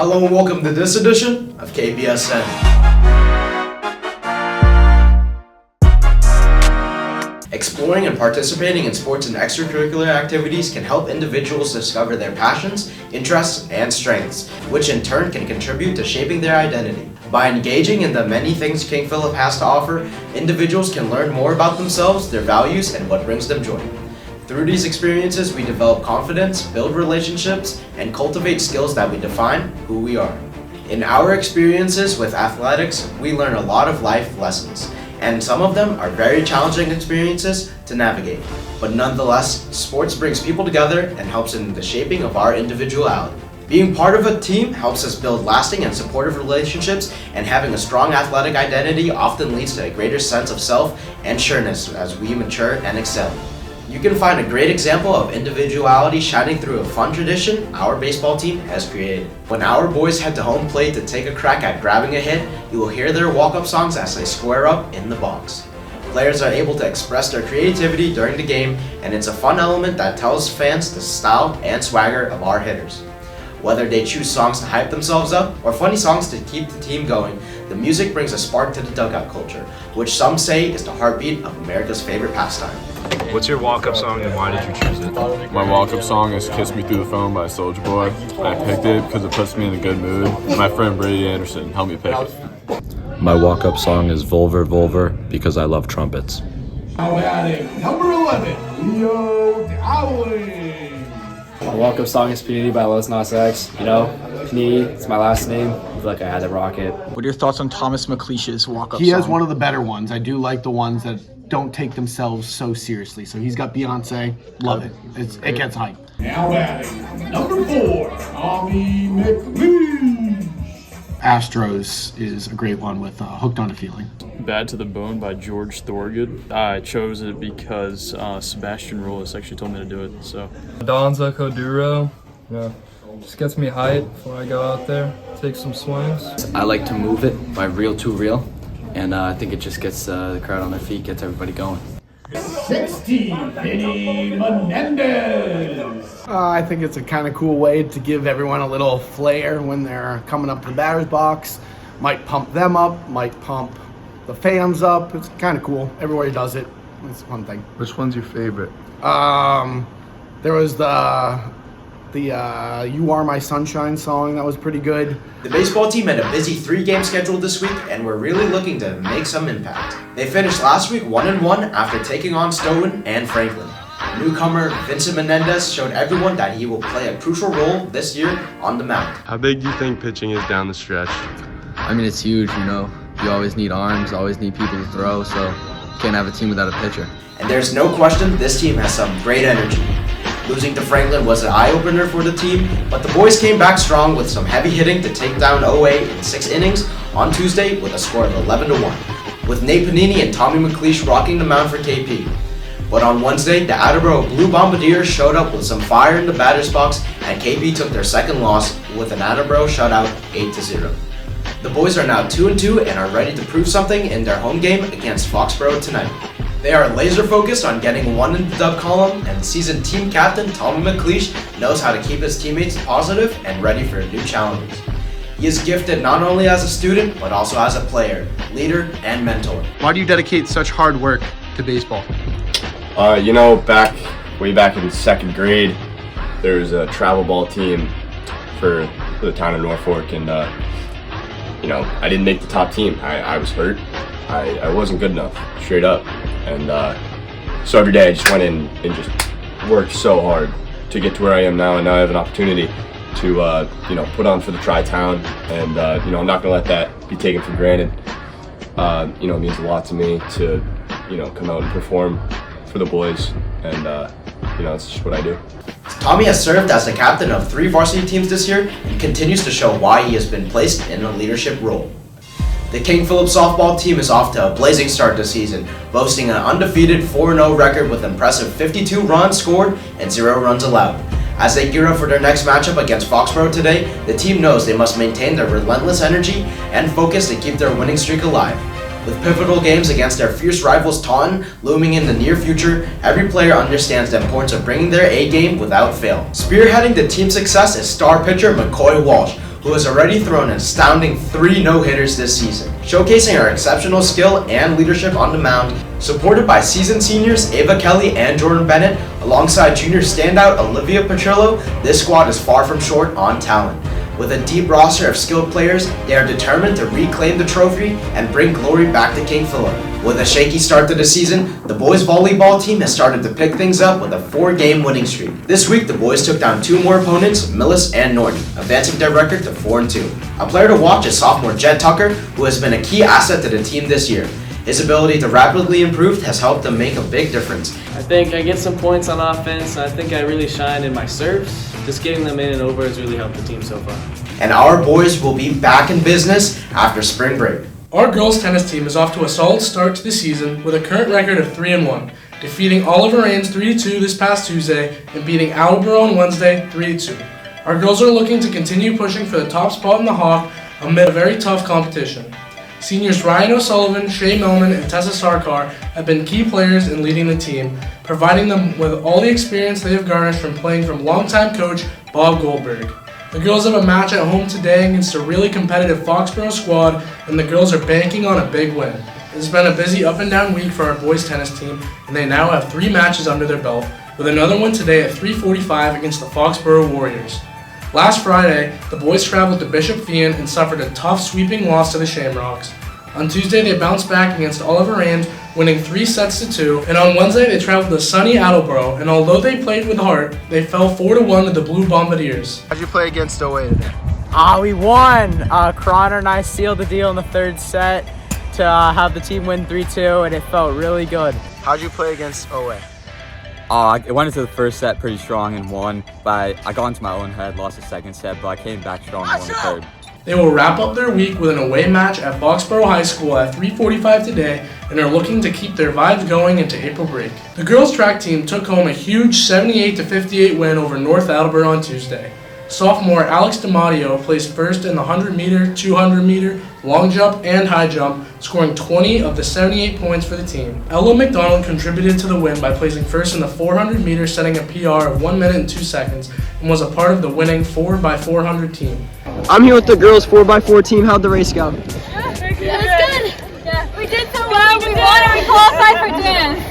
Hello and welcome to this edition of Kpsn. Exploring and participating in sports and extracurricular activities can help individuals discover their passions, interests, and strengths, which in turn can contribute to shaping their identity. By engaging in the many things King Philip has to offer, individuals can learn more about themselves, their values, and what brings them joy. Through these experiences, we develop confidence, build relationships, and cultivate skills that we define who we are. In our experiences with athletics, we learn a lot of life lessons, and some of them are very challenging experiences to navigate. But nonetheless, sports brings people together and helps in the shaping of our individuality. Being part of a team helps us build lasting and supportive relationships, and having a strong athletic identity often leads to a greater sense of self and sureness as we mature and excel. You can find a great example of individuality shining through a fun tradition our baseball team has created. When our boys head to home plate to take a crack at grabbing a hit, you will hear their walk-up songs as they square up in the box. Players are able to express their creativity during the game, and it's a fun element that tells fans the style and swagger of our hitters. Whether they choose songs to hype themselves up or funny songs to keep the team going, the music brings a spark to the dugout culture, which some say is the heartbeat of America's favorite pastime. What's your walk-up song and why did you choose it? My walk-up song is Kiss Me Through the Phone by Soulja Boy. I picked it because it puts me in a good mood. My friend Brady Anderson helped me pick it. My walk-up song is Volver Volver because I love trumpets. Now batting, number 11, Leo Dowling. My walk-up song is Panini by Los Nas X. You know, Panini, it's my last name. I feel like I had to rock it. What are your thoughts on Thomas McLeish's walk-up song? He has one of the better ones. I do like the ones that don't take themselves so seriously. So he's got Beyonce. Love it. It gets hype. Now batting, number 4, Tommy McLeish. Astros is a great one with Hooked on a Feeling. Bad to the Bone by George Thorogood. I chose it because Sebastian Rulis actually told me to do it. So Donza Coduro, just gets me hyped before I go out there, take some swings. I like to move it by Real to Real, and I think it just gets the crowd on their feet, gets everybody going. 16, Vinny Menendez. I think it's a kind of cool way to give everyone a little flair when they're coming up to the batter's box. Might pump them up, might pump the fans up. It's kind of cool. Everybody does it. It's a fun thing. Which one's your favorite? There was the You Are My Sunshine song. That was pretty good. The baseball team had a busy 3-game schedule this week, and we're really looking to make some impact. They finished last week 1-1 after taking on Stoughton and Franklin. Newcomer Vincent Menendez showed everyone that he will play a crucial role this year on the mound. How big do you think pitching is down the stretch? I mean, it's huge, you know. You always need arms, always need people to throw, so you can't have a team without a pitcher. And there's no question this team has some great energy. Losing to Franklin was an eye-opener for the team, but the boys came back strong with some heavy hitting to take down OA in 6 innings on Tuesday with a score of 11-1, with Nate Panini and Tommy McLeish rocking the mound for KP. But on Wednesday, the Attleboro Blue Bombardiers showed up with some fire in the batter's box, and KP took their second loss with an Attleboro shutout 8-0. The boys are now 2-2 and are ready to prove something in their home game against Foxborough tonight. They are laser focused on getting one in the dub column, and seasoned team captain Tommy McLeish knows how to keep his teammates positive and ready for new challenges. He is gifted not only as a student, but also as a player, leader, and mentor. Why do you dedicate such hard work to baseball? Way back in 2nd grade, there was a travel ball team for the town of Norfolk, and I didn't make the top team. I was hurt. I wasn't good enough, straight up. And so every day I just went in and just worked so hard to get to where I am now, and now I have an opportunity to put on for the Tri-Town, and I'm not gonna let that be taken for granted. It means a lot to me to come out and perform for the boys, and it's just what I do. Tommy has served as the captain of 3 varsity teams this year and continues to show why he has been placed in a leadership role. The King Philip softball team is off to a blazing start this season, boasting an undefeated 4-0 record with impressive 52 runs scored and 0 runs allowed. As they gear up for their next matchup against Foxborough today, the team knows they must maintain their relentless energy and focus to keep their winning streak alive. With pivotal games against their fierce rivals Taunton looming in the near future, every player understands the importance of bringing their A game without fail. Spearheading the team's success is star pitcher McCoy Walsh, who has already thrown an astounding 3 no-hitters this season, showcasing her exceptional skill and leadership on the mound. Supported by seasoned seniors Ava Kelly and Jordan Bennett, alongside junior standout Olivia Petrillo, this squad is far from short on talent. With a deep roster of skilled players, they are determined to reclaim the trophy and bring glory back to King Philip. With a shaky start to the season, the boys volleyball team has started to pick things up with a 4-game winning streak. This week, the boys took down 2 more opponents, Millis and Norton, advancing their record to 4-2. A player to watch is sophomore Jed Tucker, who has been a key asset to the team this year. His ability to rapidly improve has helped him make a big difference. I think I get some points on offense. I think I really shine in my serves. Just getting them in and over has really helped the team so far. And our boys will be back in business after spring break. Our girls tennis team is off to a solid start to the season with a current record of 3-1, defeating Oliver Ames 3-2 this past Tuesday and beating Attleboro on Wednesday 3-2. Our girls are looking to continue pushing for the top spot in the Hawk amid a very tough competition. Seniors Ryan O'Sullivan, Shay Millman, and Tessa Sarkar have been key players in leading the team, providing them with all the experience they have garnished from playing from longtime coach Bob Goldberg. The girls have a match at home today against a really competitive Foxborough squad, and the girls are banking on a big win. It's been a busy up and down week for our boys tennis team, and they now have 3 matches under their belt, with another one today at 3:45 against the Foxborough Warriors. Last Friday, the boys traveled to Bishop Feion and suffered a tough sweeping loss to the Shamrocks. On Tuesday, they bounced back against Oliver Ames, winning 3-2, and on Wednesday, they traveled to sunny Attleboro, and although they played with heart, they fell 4-1 to the Blue Bombardiers. How'd you play against OA today? We won. Croner and I sealed the deal in the 3rd set to have the team win 3-2, and it felt really good. How'd you play against OA? I went into the 1st set pretty strong and won, but I got into my own head, lost the 2nd set, but I came back strong and won the 3rd. They will wrap up their week with an away match at Foxborough High School at 3:45 today and are looking to keep their vibes going into April break. The girls track team took home a huge 78-58 win over North Attleboro on Tuesday. Sophomore Alex DiMatteo placed first in the 100-meter, 200-meter, long jump, and high jump, scoring 20 of the 78 points for the team. Ella McDonald contributed to the win by placing first in the 400-meter, setting a PR of 1 minute and 2 seconds, and was a part of the winning 4x400 team. I'm here with the girls 4x4 team. How'd the race go? Yeah, it was good. Yeah, we did so well. We won and we qualified for dance.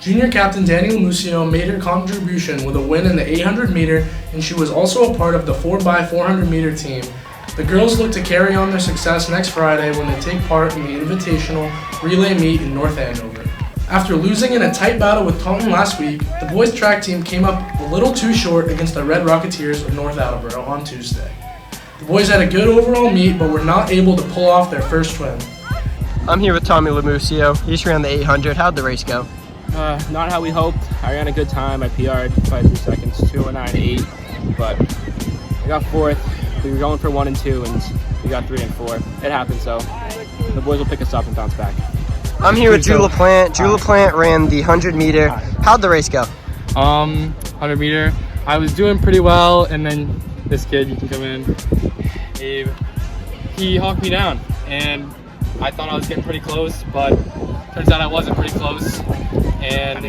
Junior captain Daniel Musio made her contribution with a win in the 800-meter, and she was also a part of the 4x400-meter team. The girls look to carry on their success next Friday when they take part in the Invitational Relay Meet in North Andover. After losing in a tight battle with Taunton last week, the boys track team came up a little too short against the Red Rocketeers of North Attleboro on Tuesday. The boys had a good overall meet, but were not able to pull off their first win. I'm here with Tommy Lamusio. He just ran the 800. How'd the race go? Not how we hoped. I ran a good time. I PR'd by 3 seconds, 2:09.8, but I got 4th. We were going for 1 and 2, and we got 3 and 4. It happened, so the boys will pick us up and bounce back. I'm here with Drew LaPlante. Drew LaPlante ran the 100-meter. How'd the race go? 100-meter. I was doing pretty well, and then this kid, you can come in, Abe, he hawked me down, and I thought I was getting pretty close, but turns out I wasn't pretty close, and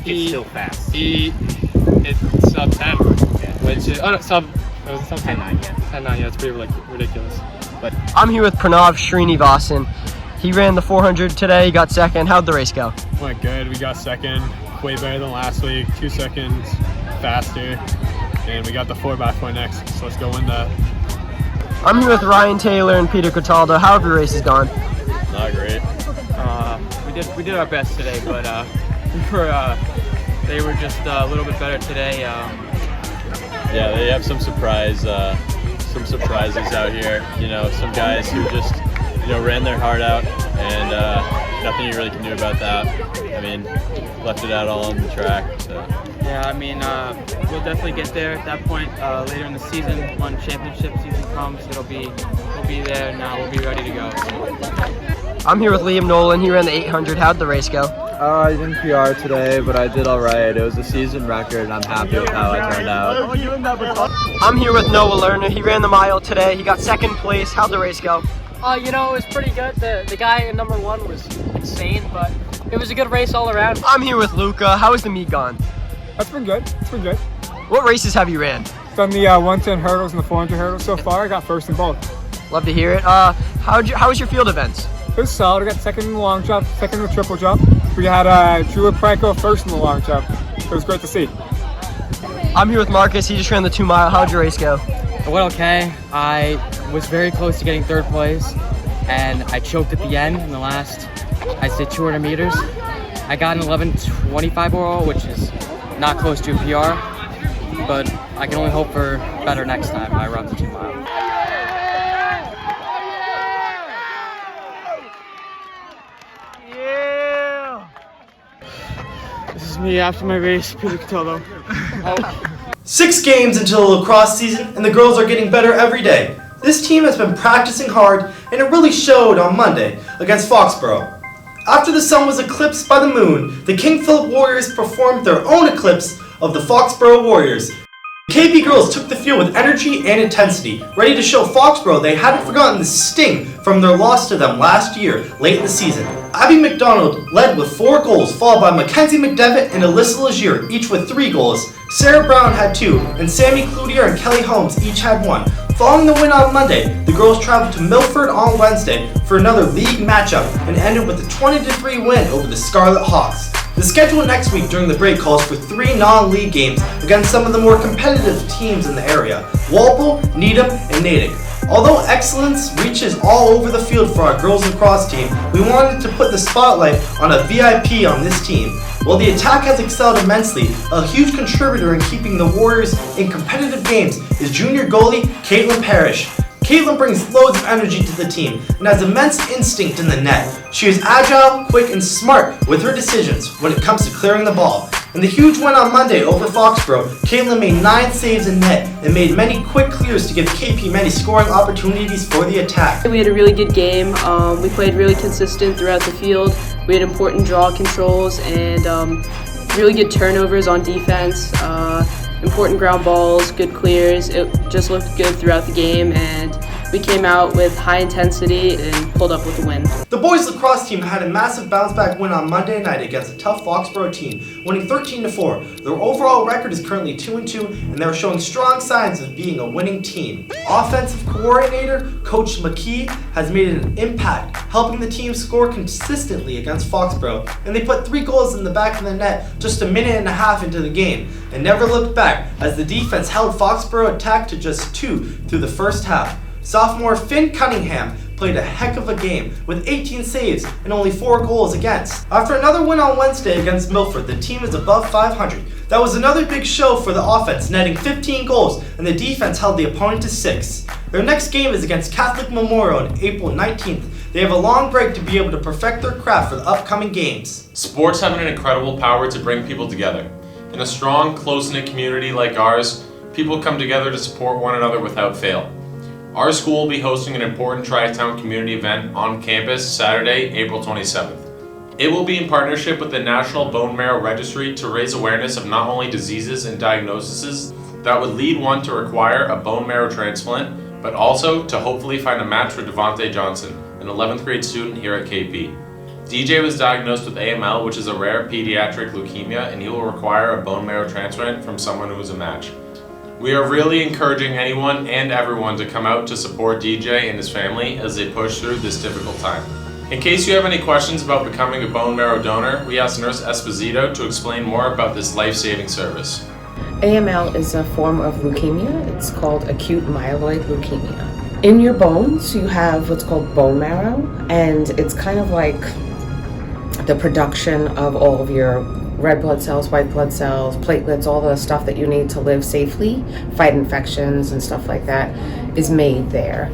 He's still fast. It's sub 10, which is, sub 10-9, yeah. 10-9, yeah, it's pretty ridiculous. But I'm here with Pranav Srinivasan. He ran the 400 today, he got 2nd. How'd the race go? Went good, we got 2nd, way better than last week, 2 seconds faster, and we got the 4x4 next, so let's go win that. I'm here with Ryan Taylor and Peter Cataldo. How have your races gone? not great. We did our best today, but they were just a little bit better today. Yeah, they have some surprises out here. You know, some guys who just ran their heart out, and nothing you really can do about that. I mean, left it out all on the track. So. Yeah, I mean, we'll definitely get there at that point later in the season. When championship season comes, we'll be there, and we'll be ready to go. I'm here with Liam Nolan. He ran the 800. How'd the race go? I didn't PR today, but I did all right. It was a season record, and I'm happy with how I turned out. I'm here with Noah Lerner. He ran the mile today. He got second place. How'd the race go? It was pretty good. The guy in number one was insane, but it was a good race all around. I'm here with Luca. How has the meet gone? That's been good. It's been good. What races have you ran? Done the 110 hurdles and the 400 hurdles so far. I got first in both. Love to hear it. How was your field events? It was solid. I got second in the long jump, second in the triple jump. We had Drew Pranko first in the long jump. It was great to see. I'm here with Marcus. He just ran the 2 mile. How'd your race go? It went okay. I was very close to getting third place, and I choked at the end in the last, I'd say 200 meters. I got an 11:25 overall, which is not close to a PR, but I can only hope for better next time I run the 2 mile. This is me after my race, Peter Cotello. 6 games into the lacrosse season, and the girls are getting better every day. This team has been practicing hard, and it really showed on Monday against Foxborough. After the sun was eclipsed by the moon, the King Philip Warriors performed their own eclipse of the Foxborough Warriors. The KP girls took the field with energy and intensity, ready to show Foxborough they hadn't forgotten the sting from their loss to them last year, late in the season. Abby McDonald led with 4 goals, followed by Mackenzie McDevitt and Alyssa Legier, each with 3 goals. Sarah Brown had 2, and Sammy Cloutier and Kelly Holmes each had 1. Following the win on Monday, the girls traveled to Milford on Wednesday for another league matchup and ended with a 20-3 win over the Scarlet Hawks. The schedule next week during the break calls for 3 non-league games against some of the more competitive teams in the area: Walpole, Needham, and Natick. Although excellence reaches all over the field for our girls lacrosse team, we wanted to put the spotlight on a VIP on this team. While the attack has excelled immensely, a huge contributor in keeping the Warriors in competitive games is junior goalie Caitlin Parrish. Caitlin brings loads of energy to the team and has immense instinct in the net. She is agile, quick, and smart with her decisions when it comes to clearing the ball. In the huge win on Monday over Foxborough, Caitlin made 9 saves in net and made many quick clears to give KP many scoring opportunities for the attack. We had a really good game. We played really consistent throughout the field. We had important draw controls and really good turnovers on defense. Important ground balls, good clears. It just looked good throughout the game, and we came out with high intensity and pulled up with a win. The boys lacrosse team had a massive bounce-back win on Monday night against a tough Foxborough team, winning 13-4. Their overall record is currently 2-2, and they're showing strong signs of being a winning team. Offensive coordinator Coach McKee has made an impact, helping the team score consistently against Foxborough, and they put 3 goals in the back of the net just a minute and a half into the game, and never looked back as the defense held Foxborough attack to just 2 through the first half. Sophomore Finn Cunningham played a heck of a game with 18 saves and only 4 goals against. After another win on Wednesday against Milford, the team is above 500. That was another big show for the offense, netting 15 goals, and the defense held the opponent to 6. Their next game is against Catholic Memorial on April 19th. They have a long break to be able to perfect their craft for the upcoming games. Sports have an incredible power to bring people together. In a strong, close-knit community like ours, people come together to support one another without fail. Our school will be hosting an important Tri-Town community event on campus Saturday, April 27th. It will be in partnership with the National Bone Marrow Registry to raise awareness of not only diseases and diagnoses that would lead one to require a bone marrow transplant, but also to hopefully find a match for Devontae Johnson, an 11th grade student here at KP. DJ was diagnosed with AML, which is a rare pediatric leukemia, and he will require a bone marrow transplant from someone who is a match. We are really encouraging anyone and everyone to come out to support DJ and his family as they push through this difficult time. In case you have any questions about becoming a bone marrow donor, we asked Nurse Esposito to explain more about this life-saving service. AML is a form of leukemia. It's called acute myeloid leukemia. In your bones, you have what's called bone marrow, and it's kind of like the production of all of your red blood cells, white blood cells, platelets, all the stuff that you need to live safely, fight infections and stuff like that is made there.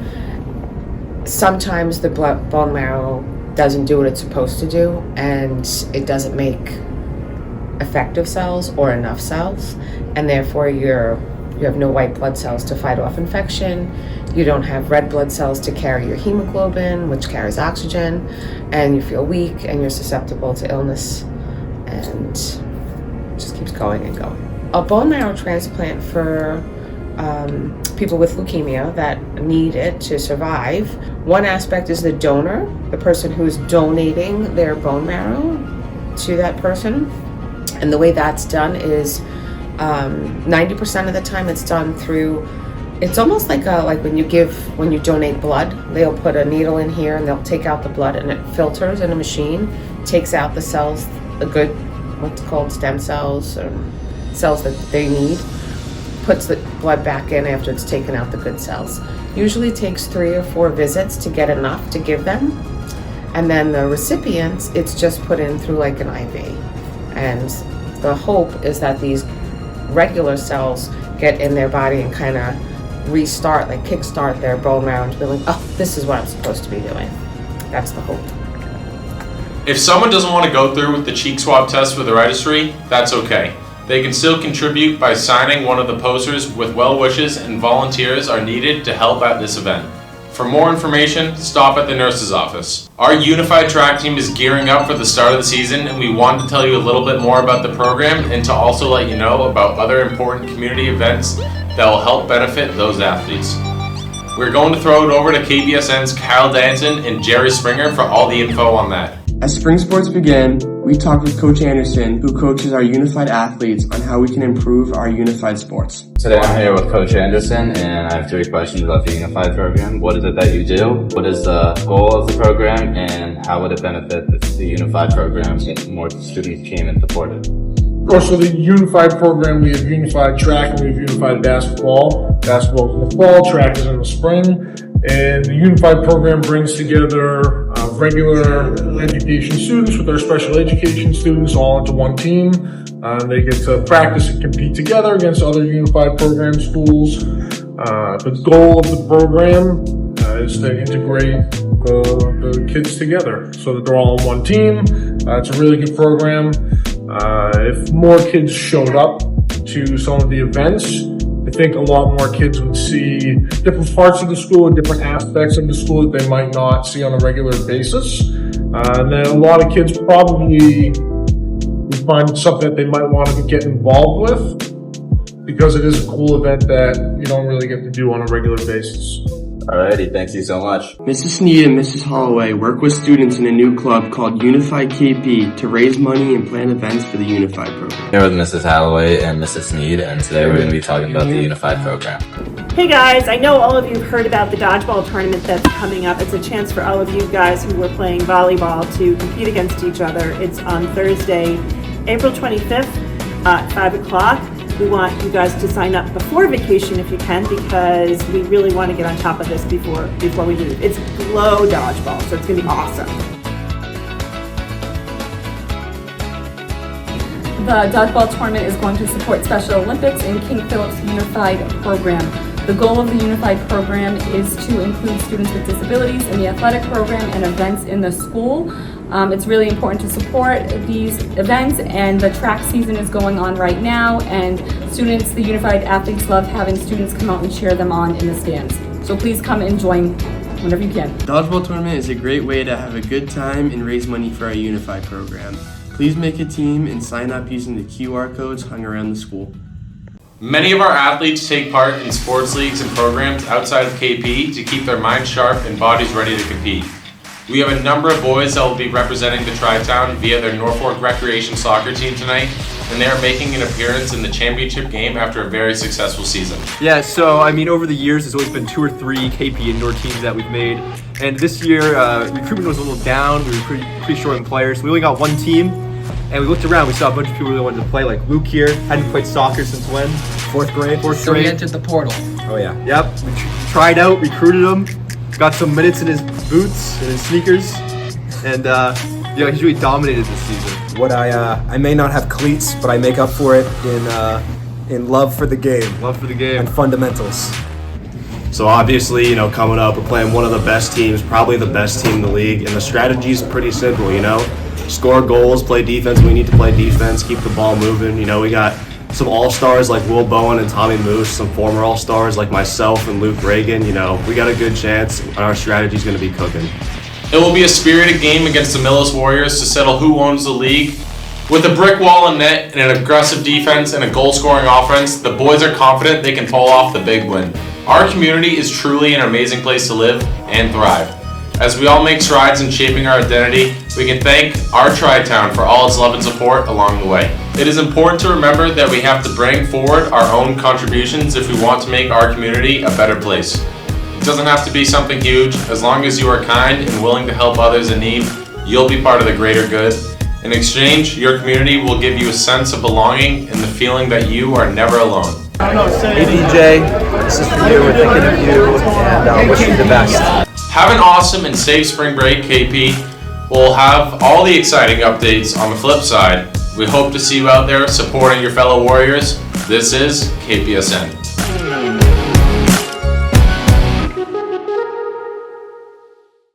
Sometimes the bone marrow doesn't do what it's supposed to do, and it doesn't make effective cells or enough cells, and therefore you have no white blood cells to fight off infection. You don't have red blood cells to carry your hemoglobin, which carries oxygen, and you feel weak and you're susceptible to illness, and it just keeps going and going. A bone marrow transplant for people with leukemia that need it to survive. One aspect is the donor, the person who is donating their bone marrow to that person. And the way that's done is 90% of the time it's done through, it's almost like when you donate blood, they'll put a needle in here and they'll take out the blood and it filters in a machine, takes out the cells, the good, what's called stem cells, or cells that they need, puts the blood back in after it's taken out the good cells. Usually takes 3 or 4 visits to get enough to give them. And then the recipients, it's just put in through like an IV. And the hope is that these regular cells get in their body and kind of restart, like kickstart their bone marrow and be like, oh, this is what I'm supposed to be doing. That's the hope. If someone doesn't want to go through with the cheek swab test for the registry, that's okay. They can still contribute by signing one of the posters with well wishes, and volunteers are needed to help at this event. For more information, stop at the nurse's office. Our unified track team is gearing up for the start of the season, and we wanted to tell you a little bit more about the program and to also let you know about other important community events that will help benefit those athletes. We're going to throw it over to Kpsn's Kyle Danson and Jerry Springer for all the info on that. As spring sports begin, we talked with Coach Anderson, who coaches our unified athletes, on how we can improve our unified sports. Today I'm here with Coach Anderson, and I have 3 questions about the unified program. What is it that you do? What is the goal of the program? And how would it benefit the unified program if more students came and supported? So the unified program, we have unified track and we have unified basketball. Basketball is in the fall, track is in the spring. And the unified program brings together regular education students with our special education students all into one team. They get to practice and compete together against other unified program schools. The goal of the program is to integrate the kids together so that they're all on one team. It's a really good program. If more kids showed up to some of the events, I think a lot more kids would see different parts of the school and different aspects of the school that they might not see on a regular basis. And then a lot of kids probably would find something that they might want to get involved with, because it is a cool event that you don't really get to do on a regular basis. Alrighty, thank you so much. Mrs. Sneed and Mrs. Holloway work with students in a new club called Unified KP to raise money and plan events for the Unified program. Here with Mrs. Holloway and Mrs. Sneed, and today we're going to be talking about the Unified program. Hey guys, I know all of you have heard about the dodgeball tournament that's coming up. It's a chance for all of you guys who were playing volleyball to compete against each other. It's on Thursday, April 25th at 5 o'clock. We want you guys to sign up before vacation if you can, because we really want to get on top of this before we leave. It's glow dodgeball, so it's going to be awesome. The dodgeball tournament is going to support Special Olympics and King Philip's Unified program. The goal of the Unified program is to include students with disabilities in the athletic program and events in the school. It's really important to support these events, and the track season is going on right now, and students, the Unified athletes, love having students come out and cheer them on in the stands. So please come and join whenever you can. The dodgeball tournament is a great way to have a good time and raise money for our Unified program. Please make a team and sign up using the QR codes hung around the school. Many of our athletes take part in sports leagues and programs outside of KP to keep their minds sharp and bodies ready to compete. We have a number of boys that will be representing the Tri-Town via their Norfolk Recreation soccer team tonight, and they are making an appearance in the championship game after a very successful season. Yeah, so I mean, over the years, there's always been 2 or 3 KP indoor teams that we've made, and this year recruitment was a little down. We were pretty short on players. So we only got 1 team, and we looked around. We saw a bunch of people that wanted to play. Like Luke here hadn't played soccer since when? 4th grade. So we entered the portal. Oh yeah. Yep. We tried out, recruited him. Got some minutes in his boots and his sneakers, and he's really dominated this season. What I may not have cleats, but I make up for it in love for the game. Love for the game. And fundamentals. So obviously, coming up, we're playing one of the best teams, probably the best team in the league, and the strategy's pretty simple, Score goals, play defense when we need to play defense, keep the ball moving. We got some all-stars like Will Bowen and Tommy Moose, some former all-stars like myself and Luke Reagan. We got a good chance, and our strategy's going to be cooking. It will be a spirited game against the Millis Warriors to settle who owns the league. With a brick wall and net and an aggressive defense and a goal-scoring offense, the boys are confident they can pull off the big win. Our community is truly an amazing place to live and thrive. As we all make strides in shaping our identity, we can thank our Tri-Town for all its love and support along the way. It is important to remember that we have to bring forward our own contributions if we want to make our community a better place. It doesn't have to be something huge. As long as you are kind and willing to help others in need, you'll be part of the greater good. In exchange, your community will give you a sense of belonging and the feeling that you are never alone. Hey DJ, this is for you. We're thinking of you and wish you the best. Have an awesome and safe spring break, KP. We'll have all the exciting updates on the flip side. We hope to see you out there supporting your fellow Warriors. This is KPSN.